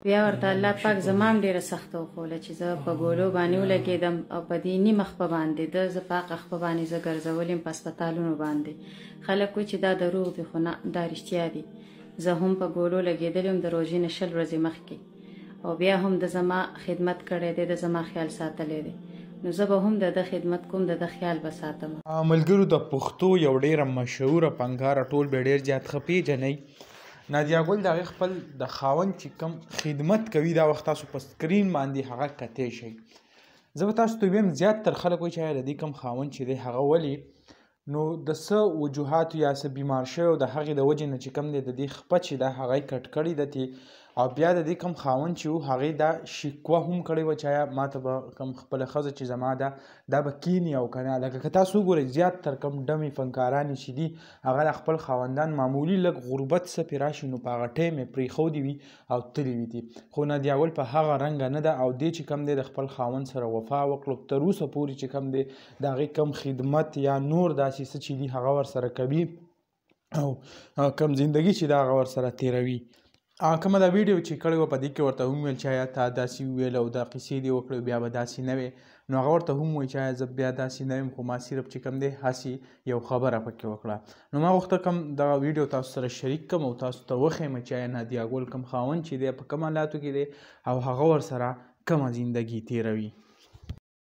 بیا ورته الله پاک زما هم ډېره سخته وښوله چې زه په ګولو باندې ولګېدم او په دې نیم خپه باندې د زه په هغه خپه باندې زه ګرځولې یم په هسپتالونو باندې. خلک وایي چې دا دروغ دي خو نه دا رښتیا دي. زه هم په ګولو لګېدلې وم د روژې نه 20 ورځې مخکې او بیا هم د زما خدمت کړی دی، د زما خیال ساتلی دی، نو زه به هم د ده خدمت کوم، د ده خیال به ساتم. ملګرو د پښتو یو ډېره مشهوره فنکاره ټول به ډېر زیات ښه پیژنئ. نادیه ګل د هغې خپل د خاوند چې کوم خدمت کوي دا وخت تاسو په سکرین باندې هغه کتی شئ. زه به تاسو ته ویم زیاتتر خلک وایي چې د دې کوم خاوند چې دی هغه ولې نو د څه وجوهاتو یا څه بیمار شوی او د هغې د وجې نه چې کوم دی د دې خپه چې ده هغه یې کټ کړې ده او بیا د دې کوم خاوند چې و هغې دا شکوه هم کړې وه چې آیا ما ته به کوم خپله ښځه چې زما ده دا به کیني او که نه. لکه که تاسو وګورئ زیاتتر کوم ډمې فنکارانې چې دي هغه د خپل خاوندان معمولي لږ غربت څه پرې راشي نو په هغه ټایم یې پرېښودې وي او تللې وي دي. خو نادیه ګل په هغه رنګه نه ده او دې چې کوم دی د خپل خاوند سره وفا وکړو تر اوسه پورې چې کوم دی د هغې کوم خدمت یا نور داسې څه چې دي هغه ورسره کوي او کوم زندګي چې ده هغه ورسره تېروي. کومه دا ویډیو چې کړې وه په دې کې ورته وویل چې آیا تا داسې وویل او دا قیسې دې وکړې بیا به داسې نه وې نو هغه ورته هم وایي چې آیا زه بیا داسې نه یم خو ما صرف چې کوم دی هسې یو خبره پکې وکړه. نو ما غوښته کوم دغه ویډیو تاسو سره شریک کړم او تاسو ته وښیم چې آیا نادیه ګل کوم خاوند چې دی په کوم حالاتو کې دی او هغه ورسره کومه زندګي تېروي.